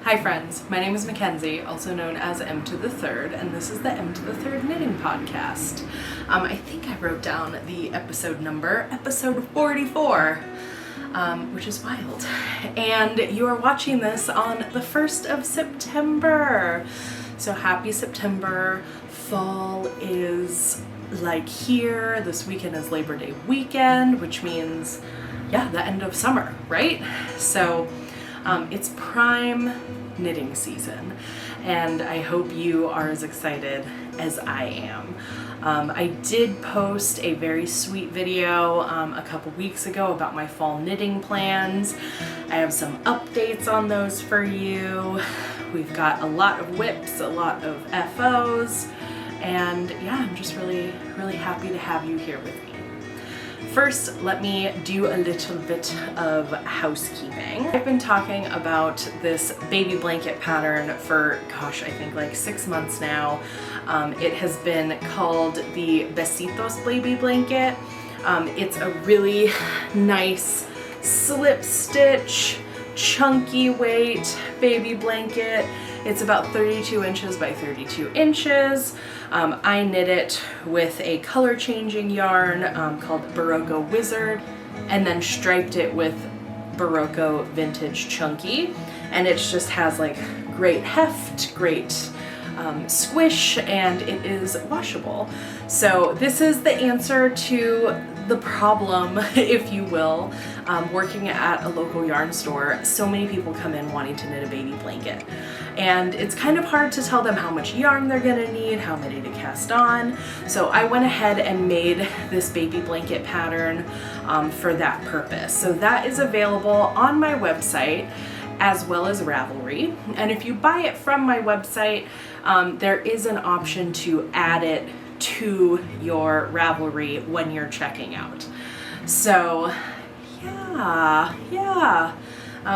Hi friends, my name is Mackenzie, also known as Emtothethird, and this is the Emtothethird Knitting Podcast. I think I wrote down the episode number, episode 44, which is wild. And you are watching this on the 1st of September. So happy September. Fall is like here. This weekend is Labor Day weekend, which means, yeah, the end of summer, right? So it's prime knitting season, and I hope you are as excited as I am. I did post a very sweet video a couple weeks ago about my fall knitting plans. I have some updates on those for you. We've got a lot of whips, a lot of FOs, and yeah, I'm just really happy to have you here with me. First, let me do a little bit of housekeeping. I've been talking about this baby blanket pattern for, gosh, I think like 6 months now. It has been called the Besitos baby blanket. It's a really nice slip stitch, chunky weight baby blanket. It's about 32 inches by 32 inches. I knit it with a color changing yarn called Barocco Wizard, and then striped it with Barocco Vintage Chunky. And it just has like great heft, great squish, and it is washable. So this is the answer to the problem, if you will, working at a local yarn store. So many people come in wanting to knit a baby blanket, and it's kind of hard to tell them how much yarn they're gonna need, how many to cast on. So I went ahead and made this baby blanket pattern for that purpose. So that is available on my website as well as Ravelry. And if you buy it from my website, there is an option to add it to your Ravelry when you're checking out. So yeah.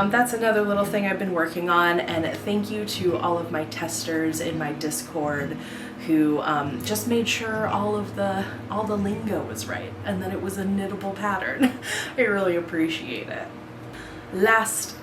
That's another little thing I've been working on, and thank you to all of my testers in my Discord who just made sure all the lingo was right and that it was a knittable pattern. I really appreciate it. Last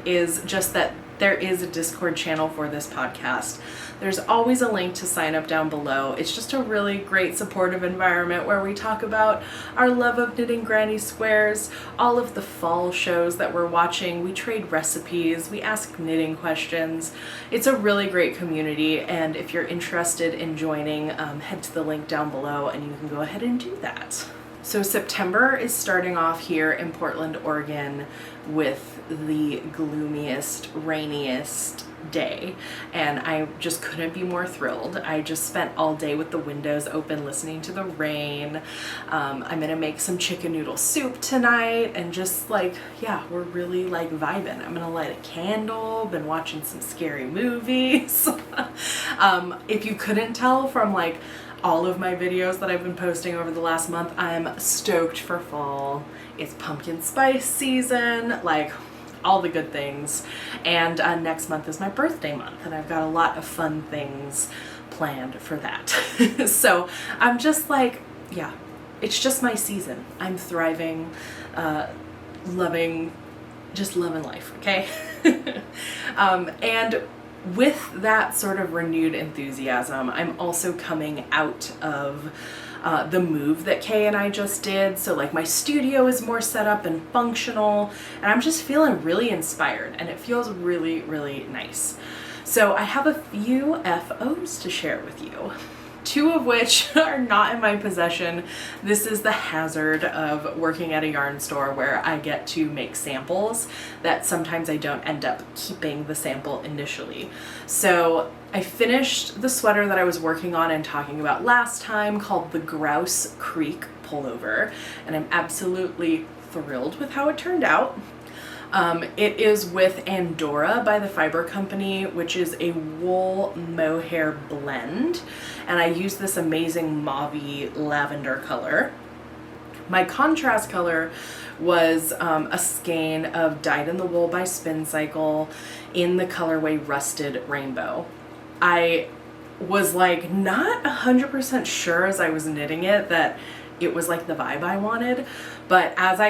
is just that there is a Discord channel for this podcast. There's always a link to sign up down below. It's just a really great supportive environment where we talk about our love of knitting granny squares, all of the fall shows that we're watching, we trade recipes, we ask knitting questions. It's a really great community, and if you're interested in joining, head to the link down below and you can go ahead and do that. So September is starting off here in Portland, Oregon with the gloomiest, rainiest day, and I just couldn't be more thrilled. I just spent all day with the windows open listening to the rain. I'm gonna make some chicken noodle soup tonight, and just like, yeah, we're really like vibing. I'm gonna light a candle, been watching some scary movies. If you couldn't tell from like all of my videos that I've been posting over the last month, I'm stoked for fall. It's pumpkin spice season, like all the good things. And next month is my birthday month, and I've got a lot of fun things planned for that. So I'm just like, yeah, it's just my season. I'm thriving, loving life, okay? And with that sort of renewed enthusiasm, I'm also coming out of the move that Kay and I just did. So like my studio is more set up and functional, and I'm just feeling really inspired, and it feels really nice. So I have a few FOs to share with you, 2 of which are not in my possession. This is the hazard of working at a yarn store where I get to make samples that sometimes I don't end up keeping the sample initially. So I finished the sweater that I was working on and talking about last time, called the Grouse Creek Pullover, and I'm absolutely thrilled with how it turned out. It is with Andorra by the Fiber Company, which is a wool mohair blend, and I use this amazing mauve-y lavender color. My contrast color was a skein of Dyed in the Wool by Spin Cycle in the colorway Rusted Rainbow. I was like not 100% sure as I was knitting it that it was like the vibe I wanted, but as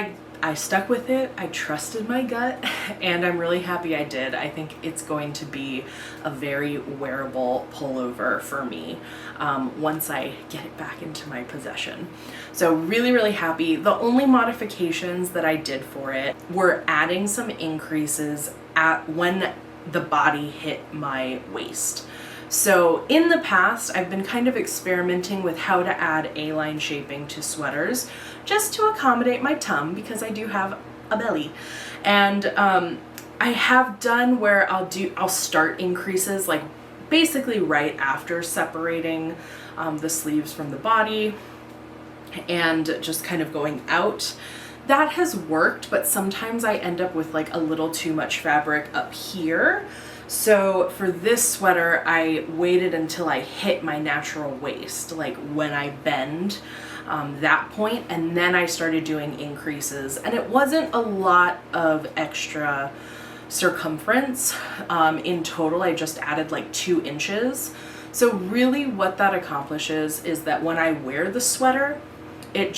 I stuck with it, I trusted my gut, and I'm really happy I did. I think it's going to be a very wearable pullover for me once I get it back into my possession. So really, really happy. The only modifications that I did for it were adding some increases at when the body hit my waist. So in the past, I've been kind of experimenting with how to add A-line shaping to sweaters just to accommodate my tum, because I do have a belly. And I have done where I'll start increases like basically right after separating the sleeves from the body and just kind of going out. That has worked, but sometimes I end up with like a little too much fabric up here. So for this sweater, I waited until I hit my natural waist, like when I bend that point, and then I started doing increases. And it wasn't a lot of extra circumference. In total, I just added like 2 inches. So really what that accomplishes is that when I wear the sweater, it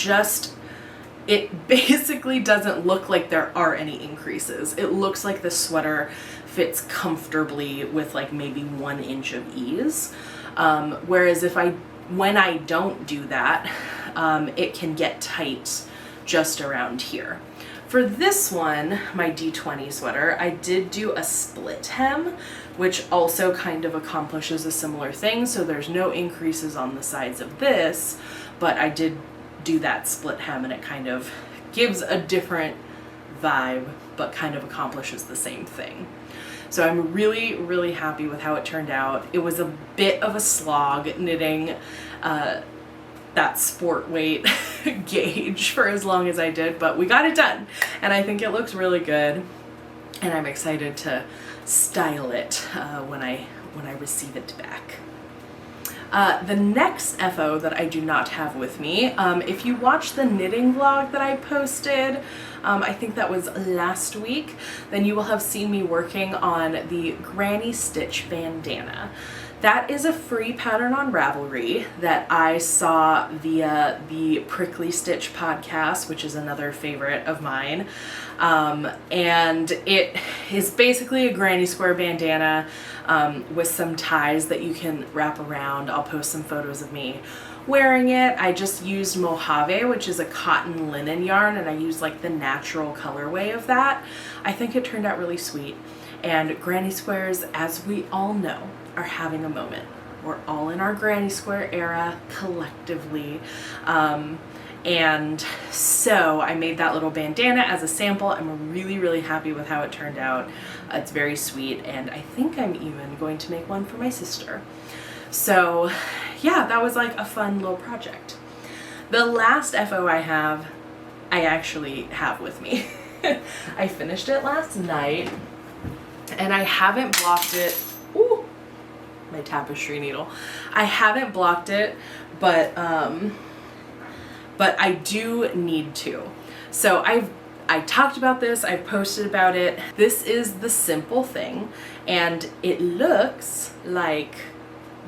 basically doesn't look like there are any increases. It looks like the sweater fits comfortably with like maybe 1 inch of ease. Whereas when I don't do that, it can get tight just around here. For this one, my D20 sweater, I did do a split hem, which also kind of accomplishes a similar thing. So there's no increases on the sides of this, but I did do that split hem, and it kind of gives a different vibe, but kind of accomplishes the same thing. So I'm really, really happy with how it turned out. It was a bit of a slog knitting that sport weight gauge for as long as I did, but we got it done, and I think it looks really good, and I'm excited to style it when I receive it back. The next FO that I do not have with me, if you watch the knitting vlog that I posted, I think that was last week, then you will have seen me working on the Granny Stitch bandana. That is a free pattern on Ravelry that I saw via the Prickly Stitch podcast, which is another favorite of mine. And it is basically a granny square bandana with some ties that you can wrap around. I'll post some photos of me wearing it. I just used Mojave, which is a cotton linen yarn, and I used like the natural colorway of that. I think it turned out really sweet. And granny squares, as we all know, are having a moment. We're all in our granny square era collectively. And so I made that little bandana as a sample. I'm really, really happy with how it turned out. It's very sweet, and I think I'm even going to make one for my sister. So yeah, that was like a fun little project. The last FO I actually have with me. I finished it last night, and I haven't blocked it. Ooh, my tapestry needle. I haven't blocked it, but I do need to. So I talked about this, I've posted about it. This is the simple thing, and it looks like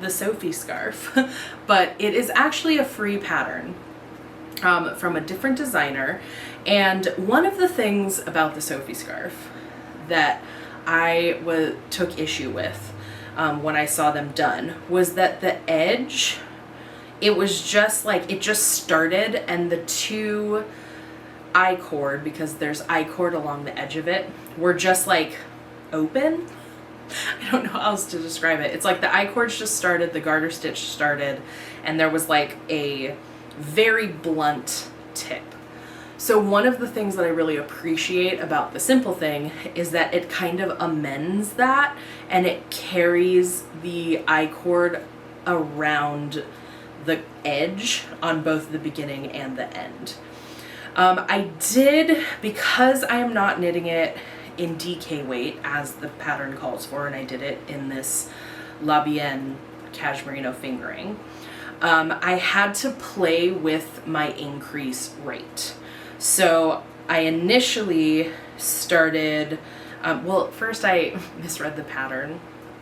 the Sophie scarf, but it is actually a free pattern from a different designer. And one of the things about the Sophie scarf that I took issue with when I saw them done was that the edge, it was just like, it just started, and the 2 I-cord, because there's I-cord along the edge of it, were just like open. I don't know how else to describe it. It's like the I-cords just started, the garter stitch started, and there was like a very blunt tip. So one of the things that I really appreciate about the simple thing is that it kind of amends that, and it carries the I-cord around the edge on both the beginning and the end. I did, because I am not knitting it in DK weight as the pattern calls for, and I did it in this La Bienne Cashmerino fingering, I had to play with my increase rate. So I initially started, first I misread the pattern,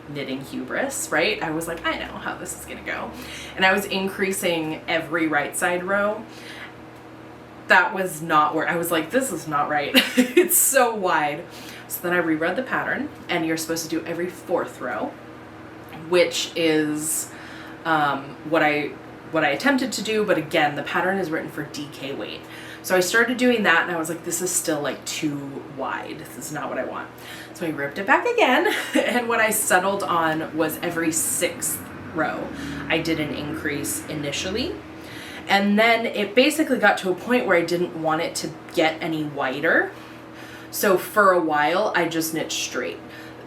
knitting hubris, right? I was like, I know how this is gonna go. And I was increasing every right side row. that was not where I was like, this is not right. It's so wide. So then I reread the pattern, and you're supposed to do every 4th row, which is what I attempted to do, but again, the pattern is written for DK weight. So I started doing that, and I was like, this is still like too wide. This is not what I want. So I ripped it back again, and what I settled on was every 6th row. I did an increase initially, and then it basically got to a point where I didn't want it to get any wider. So for a while, I just knit straight.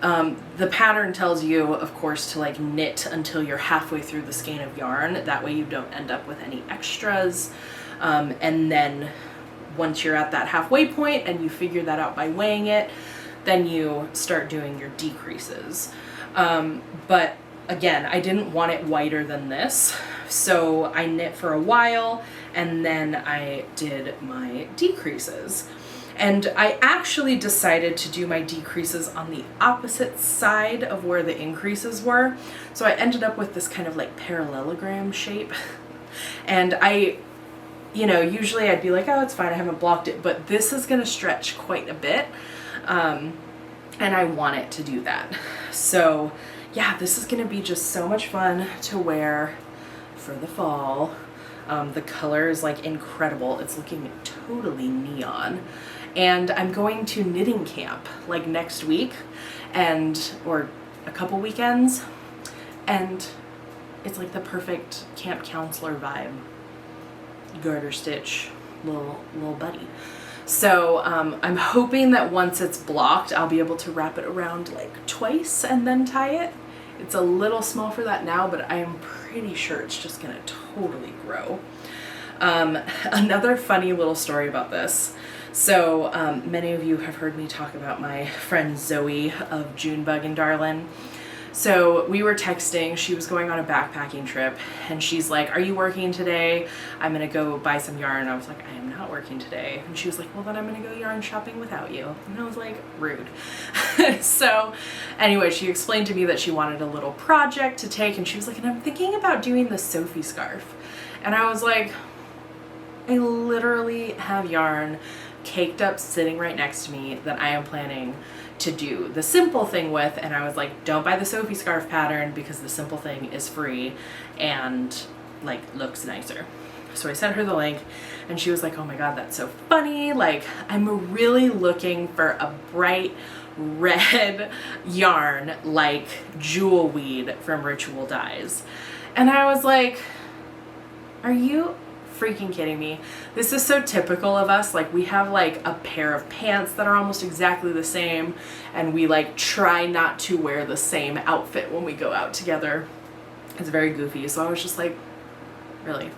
The pattern tells you, of course, to like knit until you're halfway through the skein of yarn. That way you don't end up with any extras. And then once you're at that halfway point and you figure that out by weighing it, then you start doing your decreases. But again, I didn't want it wider than this. So I knit for a while, and then I did my decreases. And I actually decided to do my decreases on the opposite side of where the increases were. So I ended up with this kind of like parallelogram shape. And usually I'd be like, oh, it's fine, I haven't blocked it, but this is gonna stretch quite a bit. And I want it to do that. So yeah, this is gonna be just so much fun to wear for the fall. The color is like incredible. It's looking totally neon. And I'm going to knitting camp like next week or a couple weekends. And it's like the perfect camp counselor vibe. Garter stitch, little buddy. So I'm hoping that once it's blocked, I'll be able to wrap it around like twice and then tie it. It's a little small for that now, but I am pretty sure it's just gonna totally grow. Another funny little story about this. So many of you have heard me talk about my friend Zoe of Junebug and Darlin. So we were texting, she was going on a backpacking trip, and she's like, are you working today? I'm gonna go buy some yarn. I was like, I am not working today. And she was like, well, then I'm gonna go yarn shopping without you. And I was like, rude. So anyway, she explained to me that she wanted a little project to take, and she was like, and I'm thinking about doing the Sophie scarf. And I was like, I literally have yarn caked up sitting right next to me that I am planning to do the simple thing with, and I was like, don't buy the Sophie scarf pattern because the simple thing is free and like looks nicer. So I sent her the link, and she was like, oh my god, that's so funny. Like, I'm really looking for a bright red yarn like Jewel Weed from Ritual Dyes. And I was like, are you freaking kidding me? This is so typical of us. Like, we have like a pair of pants that are almost exactly the same, and we like try not to wear the same outfit when we go out together. It's very goofy. So I was just like, really?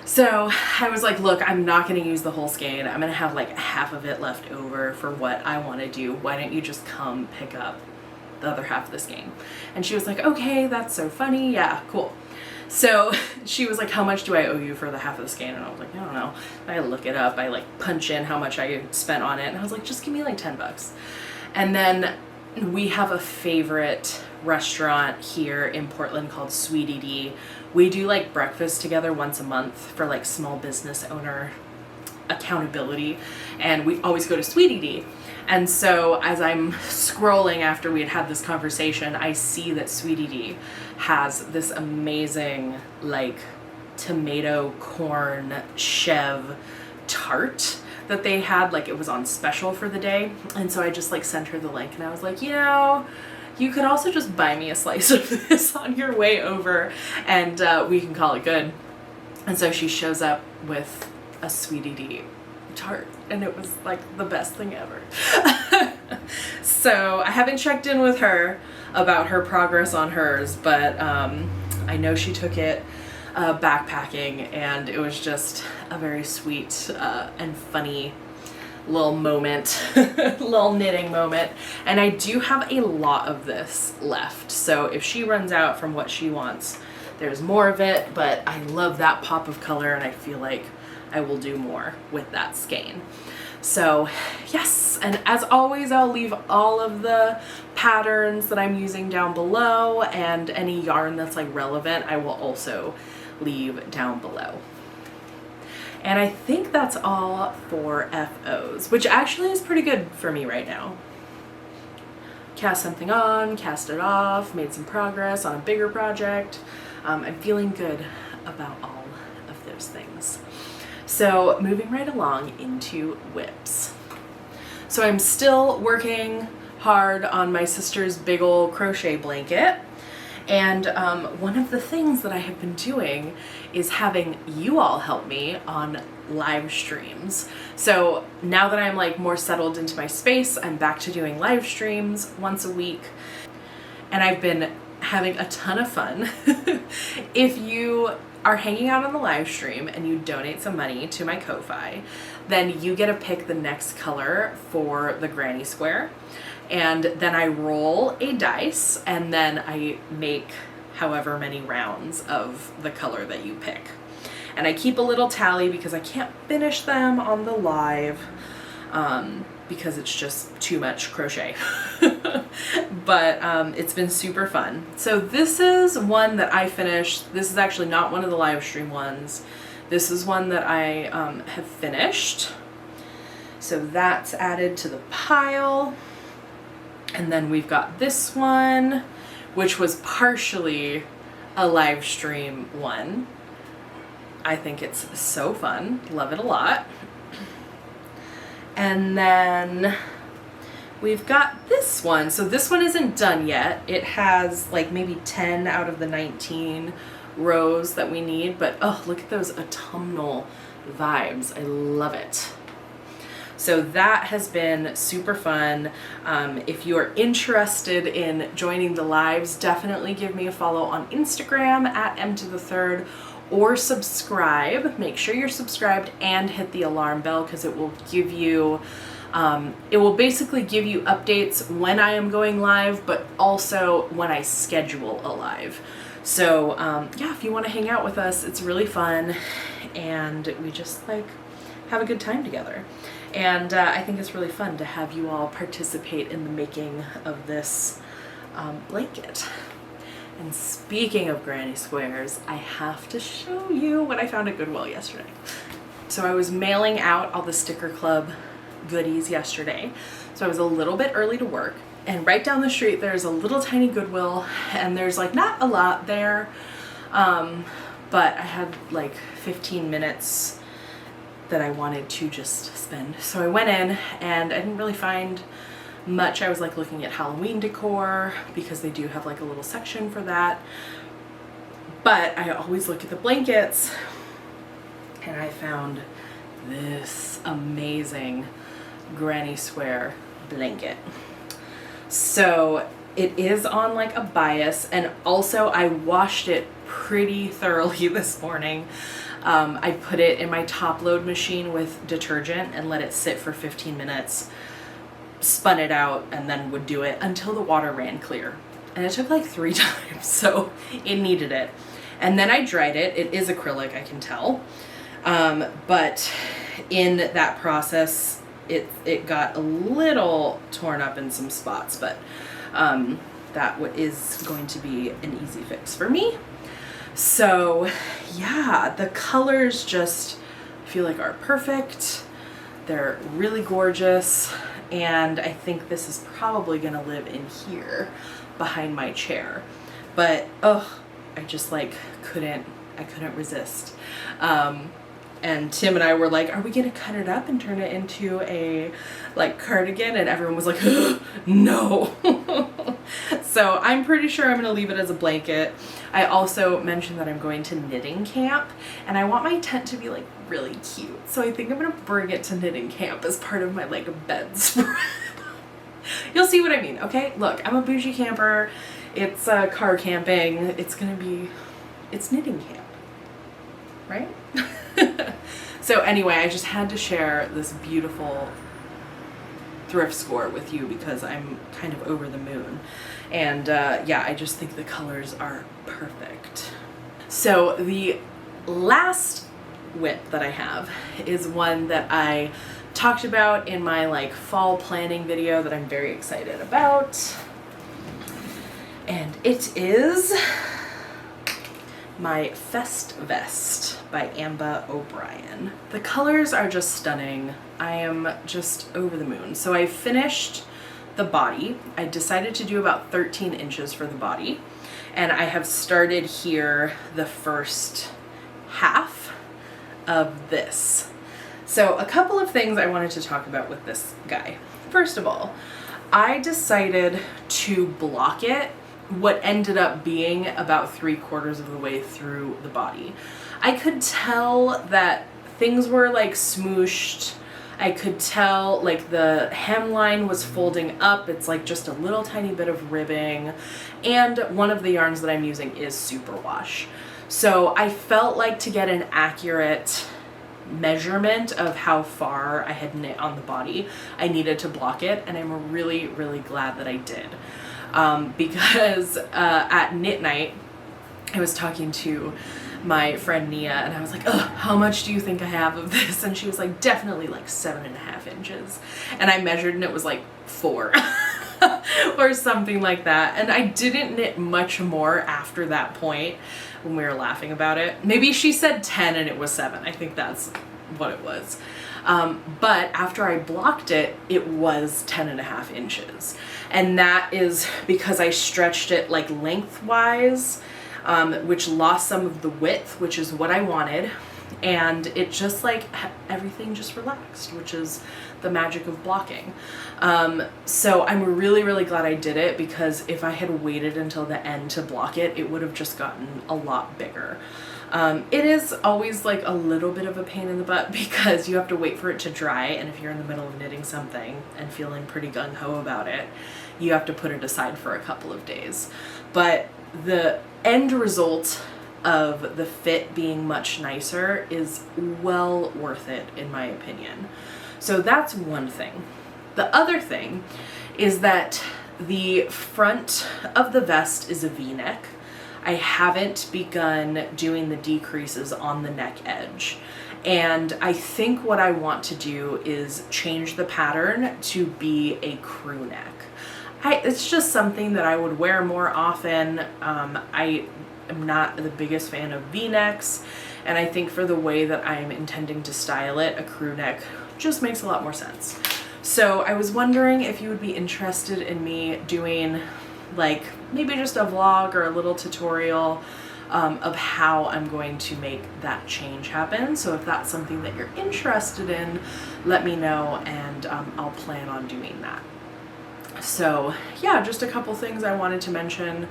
So I was like, look, I'm not going to use the whole skein. I'm going to have like half of it left over for what I want to do. Why don't you just come pick up the other half of the skein? And she was like, okay, that's so funny. Yeah, cool. So she was like, how much do I owe you for the half of the skein? And I was like, I don't know. I look it up. I like punch in how much I spent on it. And I was like, just give me like $10. And then we have a favorite restaurant here in Portland called Sweetie D. We do like breakfast together once a month for like small business owner accountability. And we always go to Sweetie D. And so as I'm scrolling after we had had this conversation, I see that Sweetie D has this amazing like tomato corn chev tart that they had, like it was on special for the day. And so I just like sent her the link, and I was like, you could also just buy me a slice of this on your way over, and we can call it good. And so she shows up with a Sweetie D tart, and it was like the best thing ever. So I haven't checked in with her about her progress on hers, but I know she took it backpacking, and it was just a very sweet and funny little moment, little knitting moment. And I do have a lot of this left, so if she runs out from what she wants, there's more of it, but I love that pop of color, and I feel like I will do more with that skein. So yes, and as always, I'll leave all of the patterns that I'm using down below, and any yarn that's like relevant I will also leave down below. And I think that's all for FOs, which actually is pretty good for me right now. Cast something on, cast it off, made some progress on a bigger project. I'm feeling good about all of those things. So moving right along into whips. So I'm still working hard on my sister's big ol' crochet blanket. And one of the things that I have been doing is having you all help me on live streams. So now that I'm like more settled into my space, I'm back to doing live streams once a week. And I've been having a ton of fun. If you are hanging out on the live stream and you donate some money to my Ko-Fi, then you get to pick the next color for the granny square. And then I roll a dice and then I make however many rounds of the color that you pick. And I keep a little tally because I can't finish them on the live because it's just too much crochet. But it's been super fun. So this is one that I finished. This is actually not one of the live stream ones. This is one that I have finished. So that's added to the pile. And then we've got this one, which was partially a live stream one. I think it's so fun. Love it a lot. And then we've got this one. So this one isn't done yet. It has like maybe 10 out of the 19 rows that we need. But oh, look at those autumnal vibes. I love it. So that has been super fun. If you are interested in joining the lives, definitely give me a follow on Instagram at Emtothethird or subscribe. Make sure you're subscribed and hit the alarm bell because it will give you, it will basically give you updates when I am going live, but also when I schedule a live. So yeah, if you want to hang out with us, it's really fun and we just like have a good time together. And I think it's really fun to have you all participate in the making of this blanket. And speaking of granny squares, I have to show you what I found at Goodwill yesterday. So I was mailing out all the Sticker Club goodies yesterday. So I was a little bit early to work. And right down the street there's a little tiny Goodwill and there's like not a lot there. But I had like 15 minutes that I wanted to just spend. So I went in and I didn't really find much. I was like looking at Halloween decor because they do have like a little section for that. But I always look at the blankets and I found this amazing granny square blanket. So it is on like a bias and also I washed it pretty thoroughly this morning. I put it in my top load machine with detergent and let it sit for 15 minutes, spun it out, and then would do it until the water ran clear. And it took like 3 times, so it needed it. And then I dried it. It is acrylic, I can tell. But in that process, it got a little torn up in some spots, but that is going to be an easy fix for me. So yeah, the colors just feel like are perfect. They're really gorgeous. And I think this is probably gonna live in here behind my chair. But oh, I just like I couldn't resist. And Tim and I were like, are we gonna cut it up and turn it into a like cardigan? And everyone was like, no. So I'm pretty sure I'm gonna leave it as a blanket. I also mentioned that I'm going to knitting camp and I want my tent to be like really cute. So I think I'm gonna bring it to knitting camp as part of my like bedspread. You'll see what I mean, okay? Look, I'm a bougie camper. It's car camping. It's knitting camp, right? So anyway, I just had to share this beautiful thrift score with you because I'm kind of over the moon. And yeah, I just think the colors are perfect. So the last whip that I have is one that I talked about in my like fall planning video that I'm very excited about. And it is my Festive by Amba O'Brien. The colors are just stunning. I am just over the moon. So I finished the body. I decided to do about 13 inches for the body, and I have started here the first half of this. So a couple of things I wanted to talk about with this guy. First of all, I decided to block it what ended up being about 3/4 of the way through the body. I could tell that things were like smooshed. I could tell like the hemline was folding up. It's like just a little tiny bit of ribbing. And one of the yarns that I'm using is superwash. So I felt like to get an accurate measurement of how far I had knit on the body, I needed to block it, and I'm really, really glad that I did. Because at knit night, I was talking to my friend Nia, and I was like, oh, how much do you think I have of this? And she was like, definitely like 7.5 inches. And I measured and it was like 4 or something like that. And I didn't knit much more after that point when we were laughing about it. Maybe she said 10 and it was 7. I think that's what it was. But after I blocked it, it was 10.5 inches. And that is because I stretched it like lengthwise, which lost some of the width, which is what I wanted. And it just like, everything just relaxed, which is the magic of blocking. So I'm really, really glad I did it, because if I had waited until the end to block it, it would have just gotten a lot bigger. It is always like a little bit of a pain in the butt because you have to wait for it to dry, and if you're in the middle of knitting something and feeling pretty gung-ho about it, you have to put it aside for a couple of days. But the end result of the fit being much nicer is well worth it, in my opinion. So that's one thing. The other thing is that the front of the vest is a V-neck. I haven't begun doing the decreases on the neck edge. And I think what I want to do is change the pattern to be a crew neck. It's just something that I would wear more often. I am not the biggest fan of V-necks, and I think for the way that I'm intending to style it, a crew neck just makes a lot more sense. So I was wondering if you would be interested in me doing like maybe just a vlog or a little tutorial of how I'm going to make that change happen. So if that's something that you're interested in, let me know, and I'll plan on doing that. So yeah, just a couple things I wanted to mention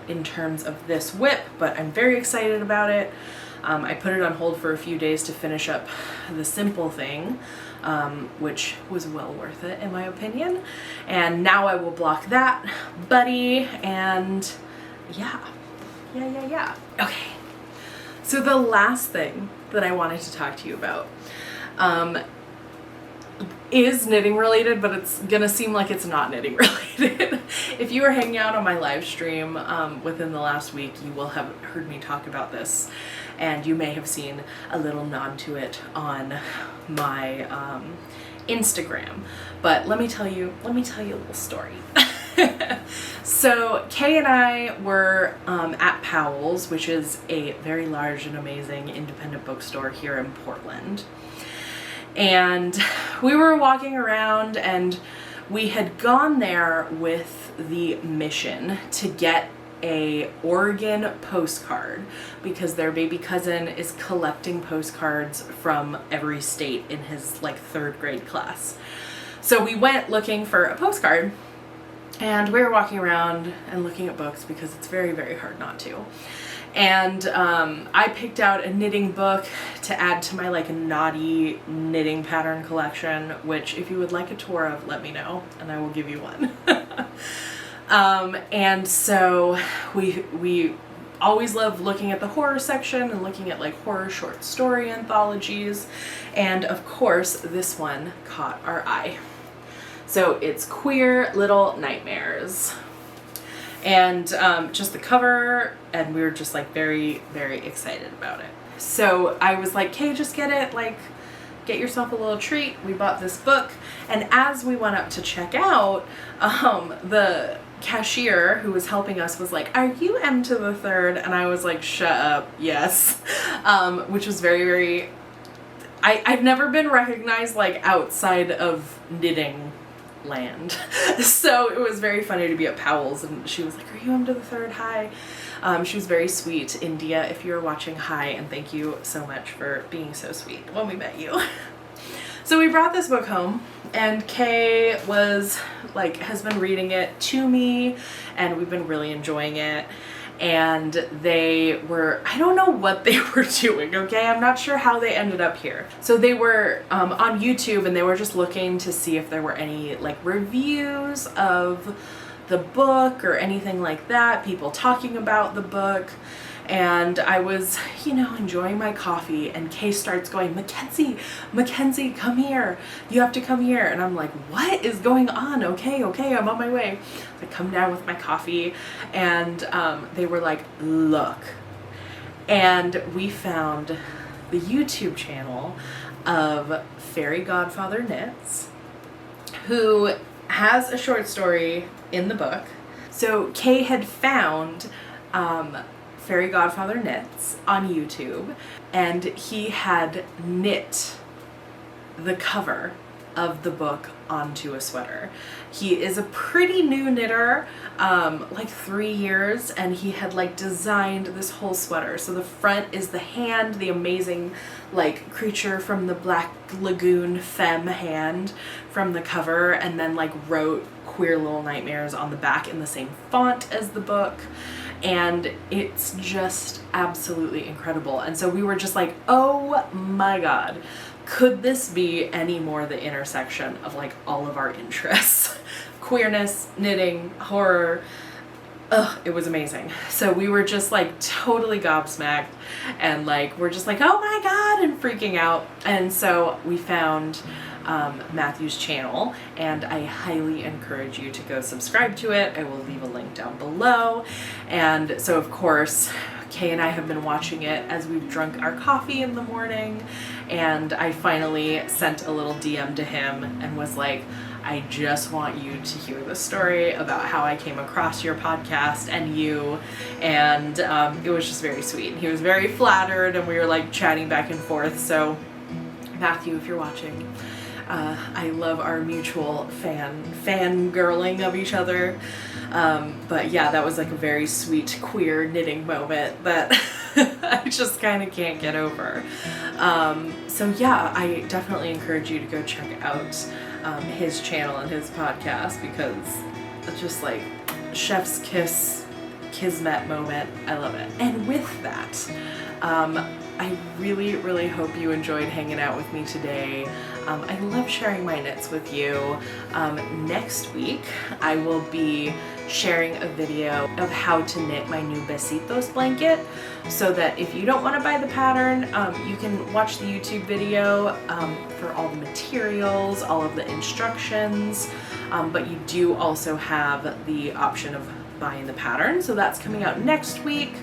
in terms of this whip, but I'm very excited about it. I put it on hold for a few days to finish up the simple thing, which was well worth it in my opinion. And now I will block that buddy, and yeah. Okay, so the last thing that I wanted to talk to you about is knitting related, but it's gonna seem like it's not knitting related. If you were hanging out on my live stream within the last week, you will have heard me talk about this, and you may have seen a little nod to it on my Instagram. But let me tell you a little story. So Kay and I were at Powell's, which is a very large and amazing independent bookstore here in Portland. And we were walking around, and we had gone there with the mission to get a Oregon postcard, because their baby cousin is collecting postcards from every state in his like 3rd grade class. So we went looking for a postcard, and we were walking around and looking at books because it's very, very hard not to. And I picked out a knitting book to add to my like naughty knitting pattern collection, which if you would like a tour of, let me know and I will give you one. And so we always love looking at the horror section and looking at like horror short story anthologies, and of course this one caught our eye. So it's Queer Little Nightmares, and just the cover, and we were just like very, very excited about it. So I was like, "Kay, just get it, like get yourself a little treat." We bought this book, and as we went up to check out, the cashier who was helping us was like, "Are you Emtothethird?" And I was like, "Shut up, yes." Which was very, very, I've never been recognized like outside of knitting land. So it was very funny to be at Powell's and she was like, "Are you Emtothethird? Hi." She was very sweet. India, if you're watching, hi, and thank you so much for being so sweet when we met you. So we brought this book home, and Kay was like, has been reading it to me, and we've been really enjoying it. And they were, I don't know what they were doing, okay? I'm not sure how they ended up here. So they were on YouTube, and they were just looking to see if there were any like reviews of the book or anything like that, people talking about the book. And I was, you know, enjoying my coffee, and Kay starts going, Mackenzie, come here. You have to come here. And I'm like, what is going on? Okay, I'm on my way. I come down with my coffee, and they were like, look. And we found the YouTube channel of Fairy Godfather Knits, who has a short story in the book. So Kay had found Fairy Godfather Knits on YouTube, and he had knit the cover of the book onto a sweater. He is a pretty new knitter, like 3 years, and he had like designed this whole sweater. So the front is the hand, the amazing like creature from the Black Lagoon femme hand from the cover, and then like wrote Queer Little Nightmares on the back in the same font as the book. And it's just absolutely incredible. And so we were just like, oh my God, could this be any more the intersection of like all of our interests? Queerness, knitting, horror. Ugh, it was amazing. So we were just like totally gobsmacked, and like we're just like, oh my God, and freaking out. And so we found Matthew's channel, and I highly encourage you to go subscribe to it. I will leave a link down below. And so of course Kay and I have been watching it as we've drunk our coffee in the morning, and I finally sent a little DM to him and was like, I just want you to hear the story about how I came across your podcast and you. And it was just very sweet. He was very flattered, and we were like chatting back and forth. So Matthew, if you're watching, I love our mutual fangirling of each other. But yeah, that was like a very sweet queer knitting moment that I just kind of can't get over. So yeah, I definitely encourage you to go check out his channel and his podcast, because it's just like chef's kiss, kismet moment. I love it. And with that, I really, really hope you enjoyed hanging out with me today. I love sharing my knits with you. Next week, I will be sharing a video of how to knit my new Besitos blanket, so that if you don't want to buy the pattern, you can watch the YouTube video for all the materials, all of the instructions, but you do also have the option of buying the pattern. So that's coming out next week.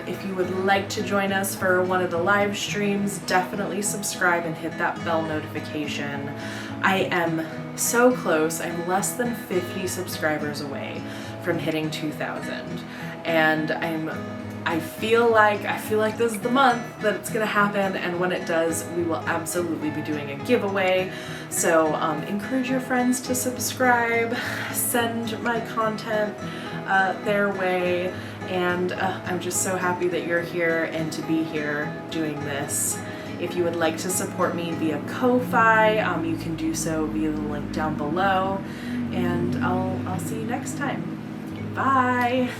If you would like to join us for one of the live streams, definitely subscribe and hit that bell notification. I am so close. I'm less than 50 subscribers away from hitting 2,000, and I feel like this is the month that it's gonna happen, and when it does, we will absolutely be doing a giveaway. So encourage your friends to subscribe, send my content their way, and I'm just so happy that you're here and to be here doing this. If you would like to support me via Ko-Fi, you can do so via the link down below, and I'll see you next time. Bye!